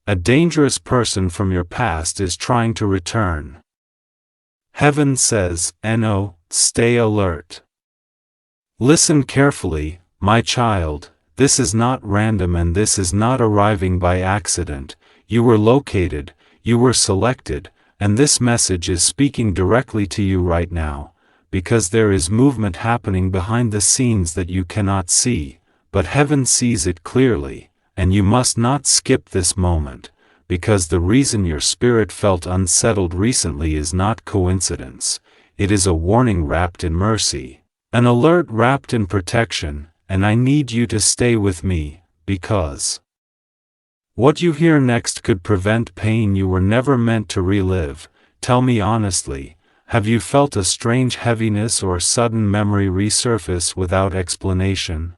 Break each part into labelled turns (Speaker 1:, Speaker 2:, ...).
Speaker 1: A dangerous person from your past is trying to return. Heaven says, "No, stay alert. Listen carefully, my child, this is not random and this is not arriving by accident. You were located, you were selected, and this message is speaking directly to you right now, because there is movement happening behind the scenes that you cannot see, but heaven sees it clearly, and you must not skip this moment, because the reason your spirit felt unsettled recently is not coincidence. It is a warning wrapped in mercy, an alert wrapped in protection, and I need you to stay with me, because what you hear next could prevent pain you were never meant to relive. Tell me honestly, have you felt a strange heaviness or sudden memory resurface without explanation?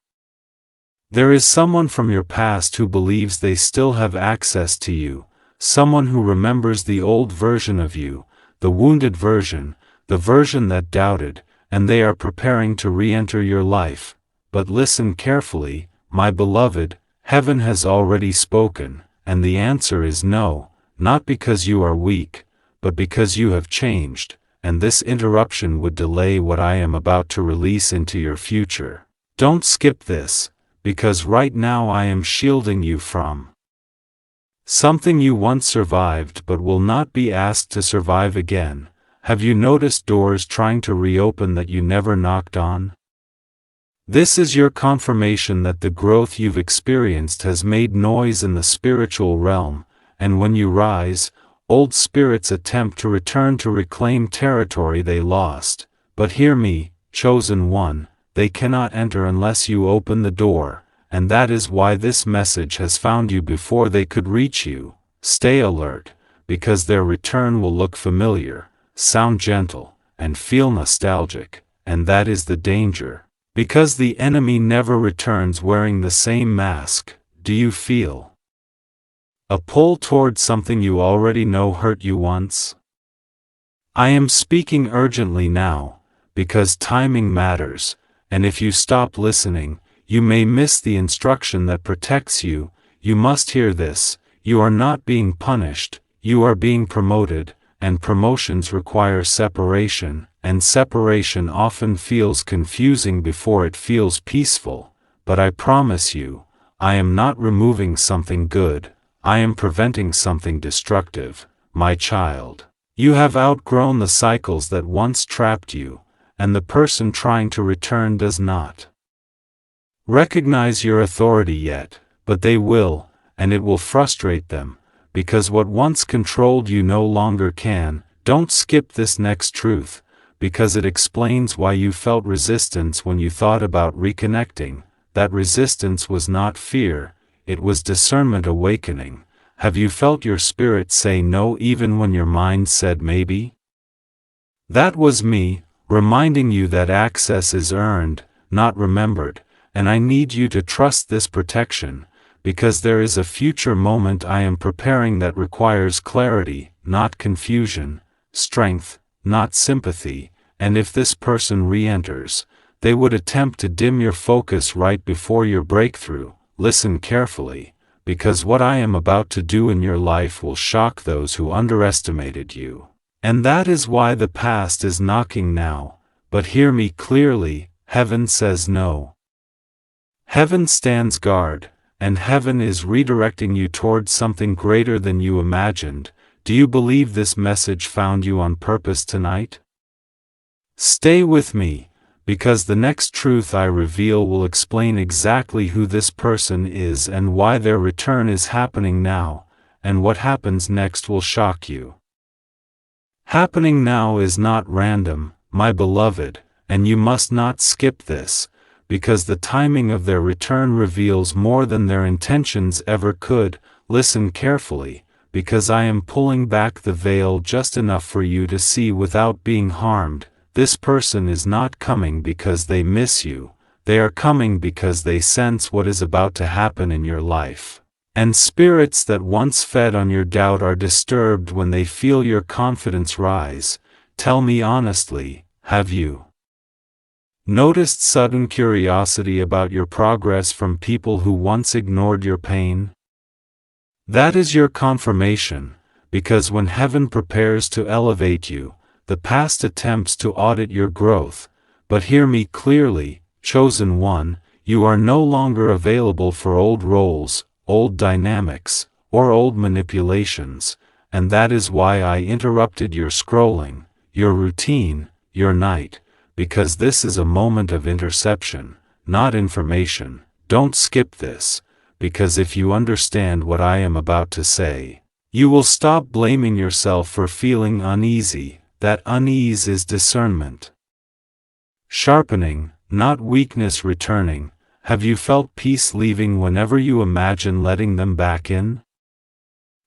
Speaker 1: There is someone from your past who believes they still have access to you, someone who remembers the old version of you, the wounded version, the version that doubted, and they are preparing to re-enter your life. But listen carefully, my beloved, heaven has already spoken, and the answer is no, not because you are weak, but because you have changed, and this interruption would delay what I am about to release into your future. Don't skip this, because right now I am shielding you from something you once survived but will not be asked to survive again. Have you noticed doors trying to reopen that you never knocked on? This is your confirmation that the growth you've experienced has made noise in the spiritual realm, and when you rise, old spirits attempt to return to reclaim territory they lost. But hear me, chosen one, they cannot enter unless you open the door, and that is why this message has found you before they could reach you. Stay alert, because their return will look familiar, sound gentle, and feel nostalgic, and that is the danger. Because the enemy never returns wearing the same mask. Do you feel a pull toward something you already know hurt you once? I am speaking urgently now, because timing matters, and if you stop listening, you may miss the instruction that protects you. You must hear this: you are not being punished, you are being promoted, and promotions require separation, and separation often feels confusing before it feels peaceful. But I promise you, I am not removing something good, I am preventing something destructive, my child. You have outgrown the cycles that once trapped you, and the person trying to return does not recognize your authority yet, but they will, and it will frustrate them, because what once controlled you no longer can. Don't skip this next truth, because it explains why you felt resistance when you thought about reconnecting. That resistance was not fear, it was discernment awakening. Have you felt your spirit say no even when your mind said maybe? That was me, reminding you that access is earned, not remembered, and I need you to trust this protection, because there is a future moment I am preparing that requires clarity, not confusion, strength, not sympathy, and if this person re-enters, they would attempt to dim your focus right before your breakthrough. Listen carefully, because what I am about to do in your life will shock those who underestimated you. And that is why the past is knocking now. But hear me clearly, heaven says no. Heaven stands guard, and heaven is redirecting you towards something greater than you imagined. Do you believe this message found you on purpose tonight? Stay with me, because the next truth I reveal will explain exactly who this person is and why their return is happening now, and what happens next will shock you. Happening now is not random, my beloved, and you must not skip this, because the timing of their return reveals more than their intentions ever could. Listen carefully, because I am pulling back the veil just enough for you to see without being harmed. This person is not coming because they miss you, they are coming because they sense what is about to happen in your life. And spirits that once fed on your doubt are disturbed when they feel your confidence rise. Tell me honestly, have you noticed sudden curiosity about your progress from people who once ignored your pain? That is your confirmation, because when heaven prepares to elevate you, the past attempts to audit your growth. But hear me clearly, chosen one, you are no longer available for old roles, old dynamics, or old manipulations, and that is why I interrupted your scrolling, your routine, your night, because this is a moment of interception, not information. Don't skip this, because if you understand what I am about to say, you will stop blaming yourself for feeling uneasy. That unease is discernment sharpening, not weakness returning. Have you felt peace leaving whenever you imagine letting them back in?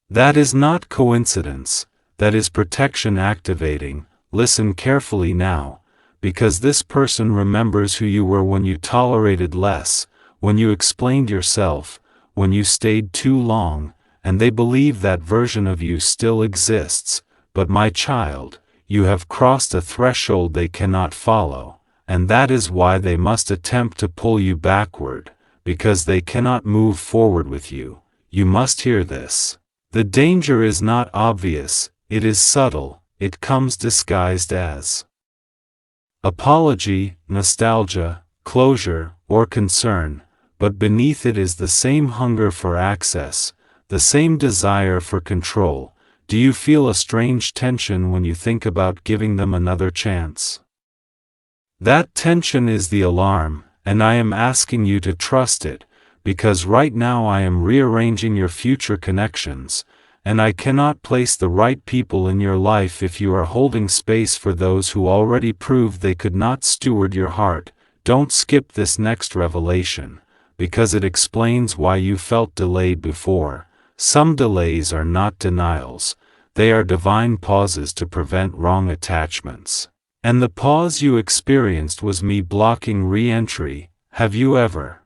Speaker 1: That is not coincidence, that is protection activating. Listen carefully now, because this person remembers who you were when you tolerated less, when you explained yourself, when you stayed too long, and they believe that version of you still exists. But my child, you have crossed a threshold they cannot follow, and that is why they must attempt to pull you backward, because they cannot move forward with you. You must hear this. The danger is not obvious, it is subtle, it comes disguised as apology, nostalgia, closure, or concern, but beneath it is the same hunger for access, the same desire for control. Do you feel a strange tension when you think about giving them another chance? That tension is the alarm, and I am asking you to trust it, because right now I am rearranging your future connections, and I cannot place the right people in your life if you are holding space for those who already proved they could not steward your heart. Don't skip this next revelation, because it explains why you felt delayed before. Some delays are not denials, they are divine pauses to prevent wrong attachments. And the pause you experienced was me blocking re-entry. Have you ever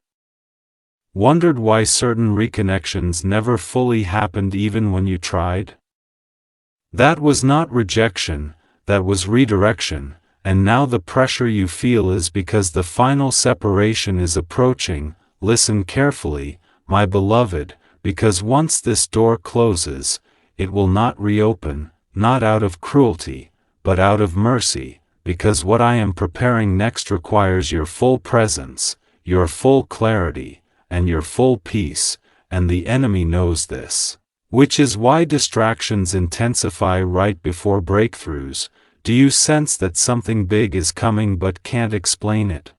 Speaker 1: wondered why certain reconnections never fully happened even when you tried? That was not rejection, that was redirection, and now the pressure you feel is because the final separation is approaching. Listen carefully, my beloved, because once this door closes, it will not reopen, not out of cruelty, but out of mercy, because what I am preparing next requires your full presence, your full clarity, and your full peace, and the enemy knows this. Which is why distractions intensify right before breakthroughs. Do you sense that something big is coming but can't explain it?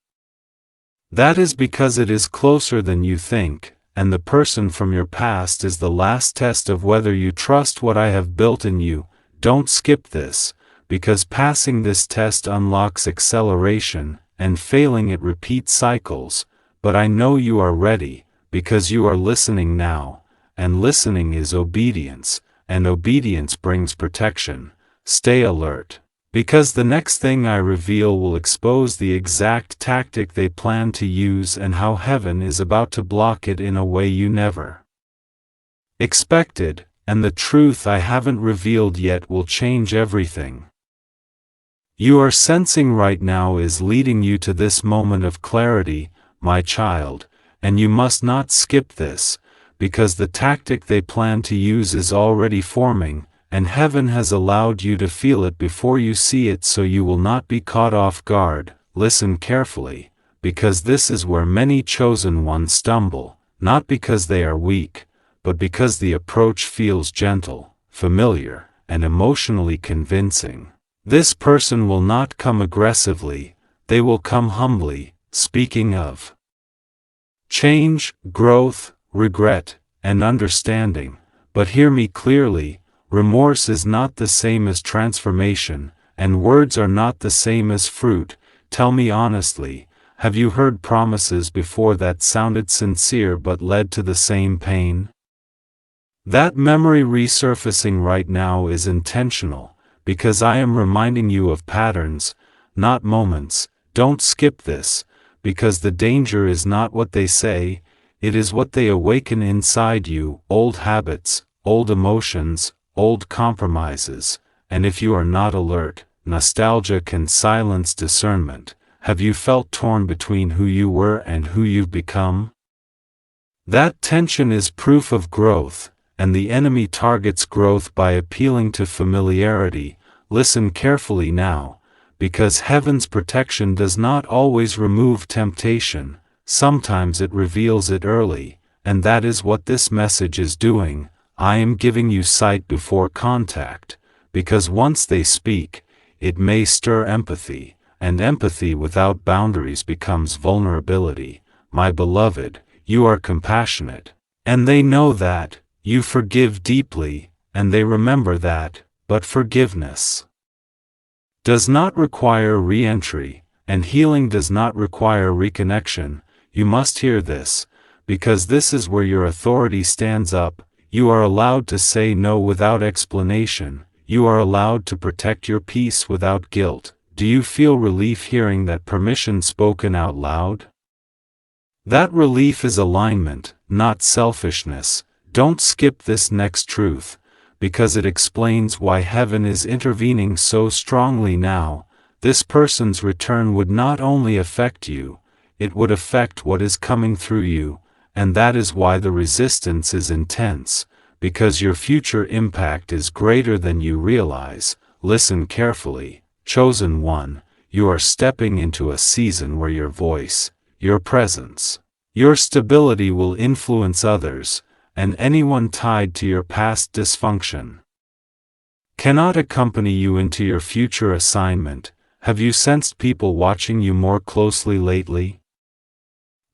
Speaker 1: That is because it is closer than you think, and the person from your past is the last test of whether you trust what I have built in you. Don't skip this, because passing this test unlocks acceleration, and failing it repeats cycles. But I know you are ready, because you are listening now, and listening is obedience, and obedience brings protection. Stay alert, because the next thing I reveal will expose the exact tactic they plan to use and how heaven is about to block it in a way you never expected, and the truth I haven't revealed yet will change everything you are sensing right now is leading you to this moment of clarity, my child, and you must not skip this, because the tactic they plan to use is already forming, and heaven has allowed you to feel it before you see it so you will not be caught off guard. Listen carefully, because this is where many chosen ones stumble, not because they are weak, but because the approach feels gentle, familiar, and emotionally convincing. This person will not come aggressively, they will come humbly. Speaking of change, growth, regret, and understanding, but hear me clearly, remorse is not the same as transformation, and words are not the same as fruit. Tell me honestly, have you heard promises before that sounded sincere but led to the same pain? That memory resurfacing right now is intentional, because I am reminding you of patterns, not moments. Don't skip this, because the danger is not what they say, it is what they awaken inside you. Old habits, old emotions, old compromises, and if you are not alert, nostalgia can silence discernment. Have you felt torn between who you were and who you've become? That tension is proof of growth, and the enemy targets growth by appealing to familiarity. Listen carefully now, because heaven's protection does not always remove temptation, sometimes it reveals it early, and that is what this message is doing. I am giving you sight before contact, because once they speak, it may stir empathy, and empathy without boundaries becomes vulnerability. My beloved, you are compassionate, and they know that. You forgive deeply, and they remember that, but forgiveness does not require re-entry, and healing does not require reconnection. You must hear this, because this is where your authority stands up. You are allowed to say no without explanation. You are allowed to protect your peace without guilt. Do you feel relief hearing that permission spoken out loud? That relief is alignment, not selfishness. Don't skip this next truth, because it explains why heaven is intervening so strongly now. This person's return would not only affect you, it would affect what is coming through you, and that is why the resistance is intense, because your future impact is greater than you realize. Listen carefully, chosen one, you are stepping into a season where your voice, your presence, your stability will influence others, and anyone tied to your past dysfunction cannot accompany you into your future assignment. Have you sensed people watching you more closely lately?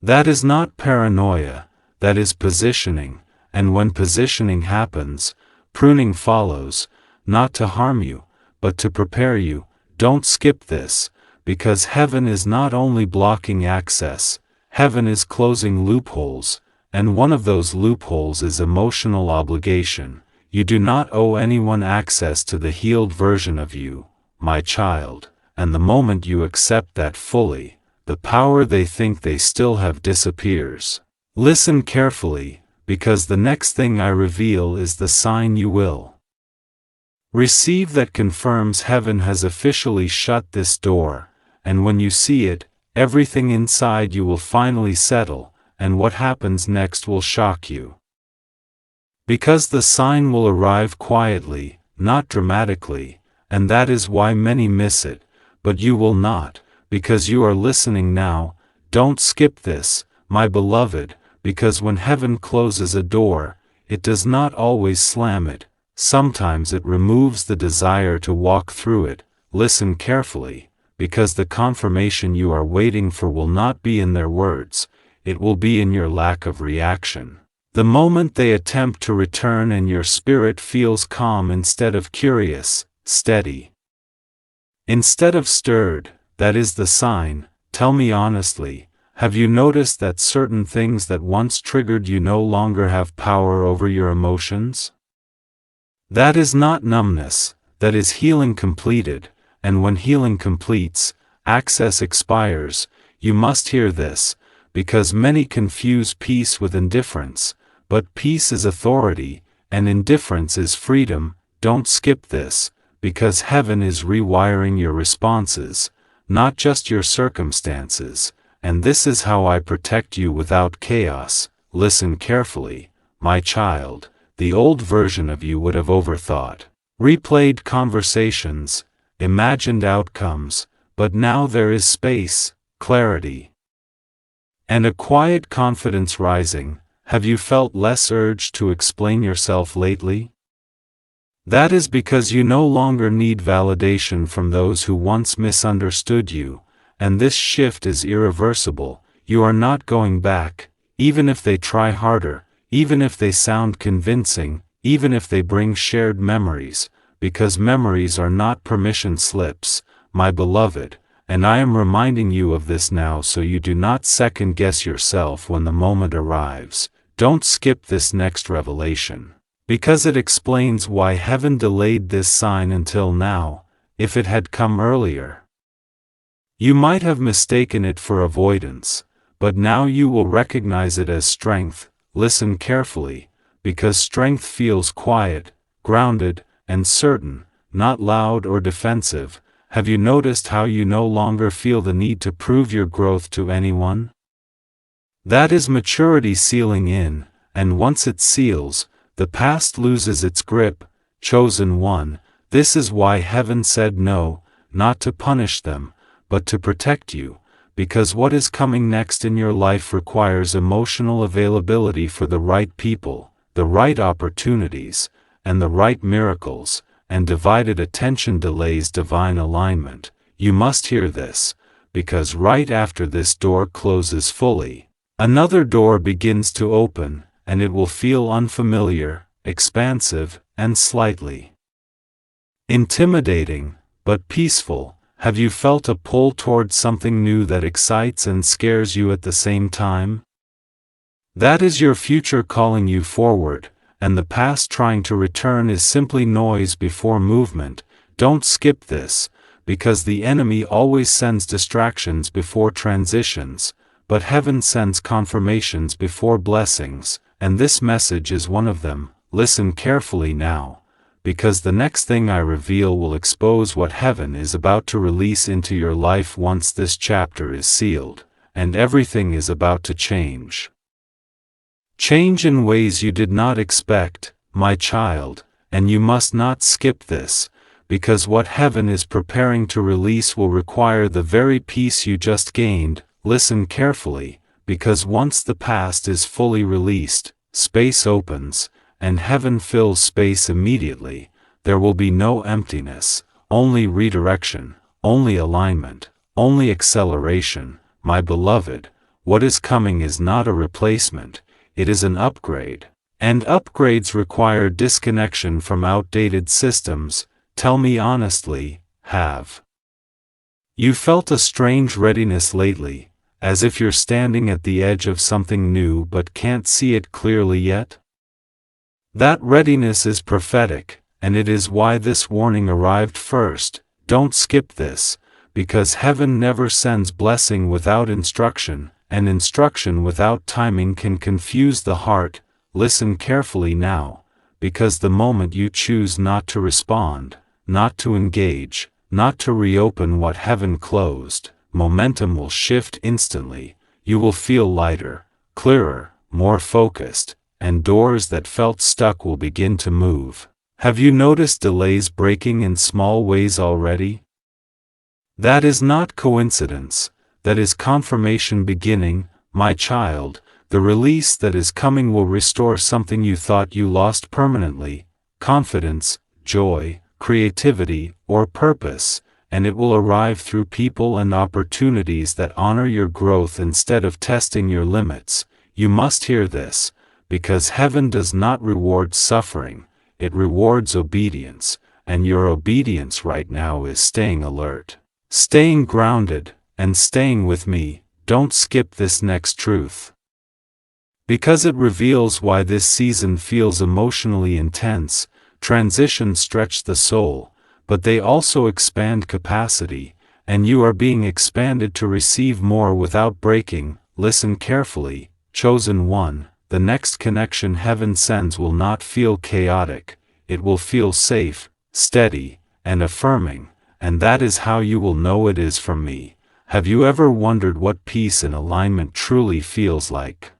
Speaker 1: That is not paranoia, that is positioning, and when positioning happens, pruning follows, not to harm you, but to prepare you. Don't skip this, because heaven is not only blocking access, heaven is closing loopholes, and one of those loopholes is emotional obligation. You do not owe anyone access to the healed version of you, my child, and the moment you accept that fully, the power they think they still have disappears. Listen carefully, because the next thing I reveal is the sign you will receive that confirms heaven has officially shut this door, and when you see it, everything inside you will finally settle, and what happens next will shock you. Because the sign will arrive quietly, not dramatically, and that is why many miss it, but you will not, because you are listening now. Don't skip this, my beloved, because when heaven closes a door, it does not always slam it, sometimes it removes the desire to walk through it. Listen carefully, because the confirmation you are waiting for will not be in their words, it will be in your lack of reaction. The moment they attempt to return and your spirit feels calm instead of curious, steady instead of stirred, that is the sign. Tell me honestly, have you noticed that certain things that once triggered you no longer have power over your emotions? That is not numbness, that is healing completed, and when healing completes, access expires. You must hear this, because many confuse peace with indifference, but peace is authority, and indifference is freedom. Don't skip this, because heaven is rewiring your responses, not just your circumstances, and this is how I protect you without chaos. Listen carefully, my child. The old version of you would have overthought, replayed conversations, imagined outcomes, but now there is space, clarity, and a quiet confidence rising. Have you felt less urge to explain yourself lately? That is because you no longer need validation from those who once misunderstood you, and this shift is irreversible. You are not going back, even if they try harder, even if they sound convincing, even if they bring shared memories, because memories are not permission slips, my beloved, and I am reminding you of this now so you do not second-guess yourself when the moment arrives. Don't skip this next revelation, because it explains why heaven delayed this sign until now. If it had come earlier, you might have mistaken it for avoidance, but now you will recognize it as strength. Listen carefully, because strength feels quiet, grounded, and certain, not loud or defensive. Have you noticed how you no longer feel the need to prove your growth to anyone? That is maturity sealing in, and once it seals, The past loses its grip, chosen one. This is why heaven said no, not to punish them, but to protect you, because what is coming next in your life requires emotional availability for the right people, the right opportunities, and the right miracles, and divided attention delays divine alignment. You must hear this, because right after this door closes fully, another door begins to open, and it will feel unfamiliar, expansive, and slightly intimidating, but peaceful. Have you felt a pull towards something new that excites and scares you at the same time? That is your future calling you forward, and the past trying to return is simply noise before movement. Don't skip this, because the enemy always sends distractions before transitions, but heaven sends confirmations before blessings, and this message is one of them. Listen carefully now, because the next thing I reveal will expose what heaven is about to release into your life once this chapter is sealed, and everything is about to change. Change in ways you did not expect, my child, and you must not skip this, because what heaven is preparing to release will require the very peace you just gained. Listen carefully, because once the past is fully released, space opens, and heaven fills space immediately. There will be no emptiness, only redirection, only alignment, only acceleration. My beloved, what is coming is not a replacement, it is an upgrade. And upgrades require disconnection from outdated systems. Tell me honestly, have you felt a strange readiness lately, as if you're standing at the edge of something new but can't see it clearly yet? That readiness is prophetic, and it is why this warning arrived first. Don't skip this, because heaven never sends blessing without instruction, and instruction without timing can confuse the heart. Listen carefully now, because the moment you choose not to respond, not to engage, not to reopen what heaven closed, momentum will shift instantly. You will feel lighter, clearer, more focused, and doors that felt stuck will begin to move. Have you noticed delays breaking in small ways already? That is not coincidence, that is confirmation beginning, my child. The release that is coming will restore something you thought you lost permanently: confidence, joy, creativity, or purpose, and it will arrive through people and opportunities that honor your growth instead of testing your limits. You must hear this, because heaven does not reward suffering, it rewards obedience, and your obedience right now is staying alert, staying grounded, and staying with me. Don't skip this next truth, because it reveals why this season feels emotionally intense. Transitions stretch the soul, but they also expand capacity, and you are being expanded to receive more without breaking. Listen carefully, chosen one. The next connection heaven sends will not feel chaotic, it will feel safe, steady, and affirming, and that is how you will know it is from me. Have you ever wondered what peace and alignment truly feels like?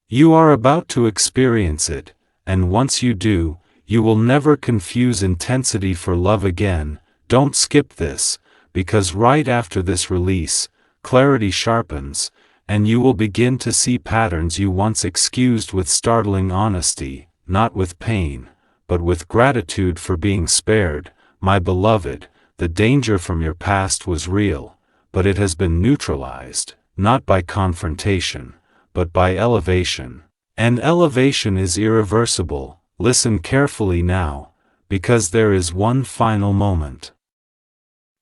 Speaker 1: You are about to experience it, and once you do, you will never confuse intensity for love again. Don't skip this, because right after this release, clarity sharpens, and you will begin to see patterns you once excused with startling honesty, not with pain, but with gratitude for being spared. My beloved, the danger from your past was real, but it has been neutralized, not by confrontation, but by elevation. And elevation is irreversible. Listen carefully now, because there is one final moment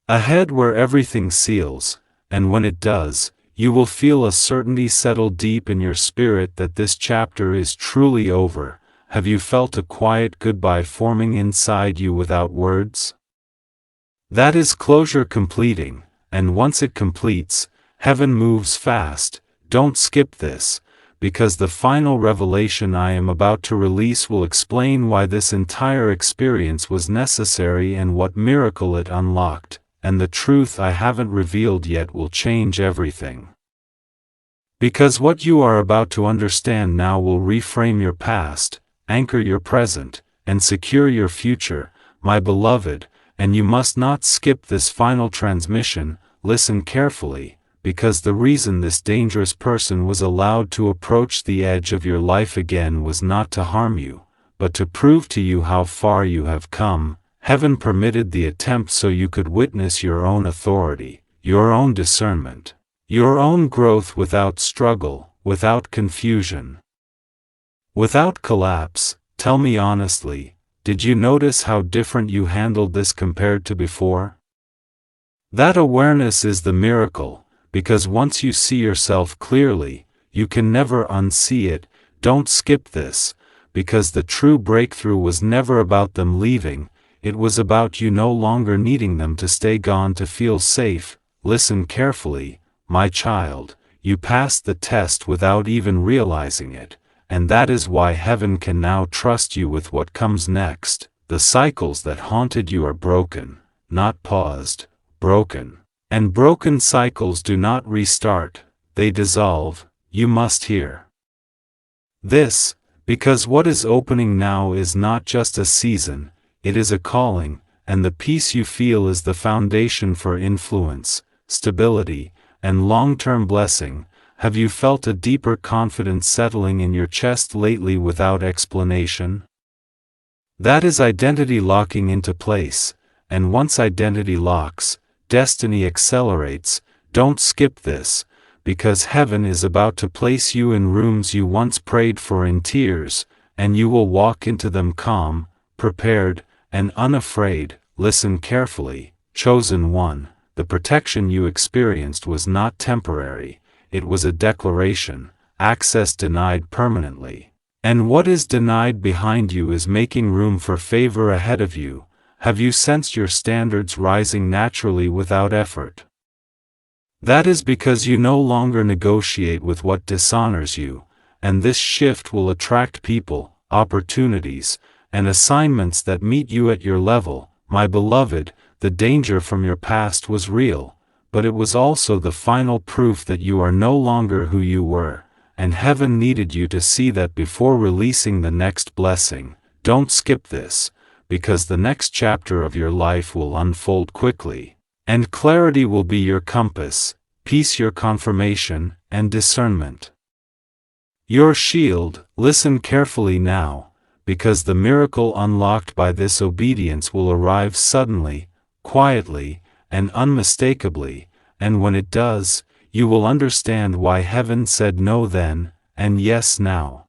Speaker 1: ahead where everything seals, and when it does, you will feel a certainty settle deep in your spirit that this chapter is truly over. Have you felt a quiet goodbye forming inside you without words? That is closure completing, and once it completes, heaven moves fast. Don't skip this, because the final revelation I am about to release will explain why this entire experience was necessary and what miracle it unlocked, and the truth I haven't revealed yet will change everything. Because what you are about to understand now will reframe your past, anchor your present, and secure your future, my beloved, and you must not skip this final transmission. Listen carefully, because the reason this dangerous person was allowed to approach the edge of your life again was not to harm you, but to prove to you how far you have come. Heaven permitted the attempt so you could witness your own authority, your own discernment, your own growth without struggle, without confusion, without collapse. Tell me honestly, did you notice how different you handled this compared to before? That awareness is the miracle, because once you see yourself clearly, you can never unsee it. Don't skip this, because the true breakthrough was never about them leaving, it was about you no longer needing them to stay gone to feel safe. Listen carefully, my child, you passed the test without even realizing it, and that is why heaven can now trust you with what comes next. The cycles that haunted you are broken, not paused. Broken. And broken cycles do not restart, they dissolve. You must hear this, because what is opening now is not just a season, it is a calling, and the peace you feel is the foundation for influence, stability, and long-term blessing. Have you felt a deeper confidence settling in your chest lately without explanation? That is identity locking into place, and once identity locks, destiny accelerates. Don't skip this, because heaven is about to place you in rooms you once prayed for in tears, and you will walk into them calm, prepared, and unafraid. Listen carefully, chosen one, the protection you experienced was not temporary, it was a declaration, access denied permanently. And what is denied behind you is making room for favor ahead of you. Have you sensed your standards rising naturally without effort? That is because you no longer negotiate with what dishonors you, and this shift will attract people, opportunities, and assignments that meet you at your level. My beloved, the danger from your past was real, but it was also the final proof that you are no longer who you were, and heaven needed you to see that before releasing the next blessing. Don't skip this, because the next chapter of your life will unfold quickly, and clarity will be your compass, peace your confirmation, and discernment your shield. Listen carefully now, because the miracle unlocked by this obedience will arrive suddenly, quietly, and unmistakably, and when it does, you will understand why heaven said no then, and yes now.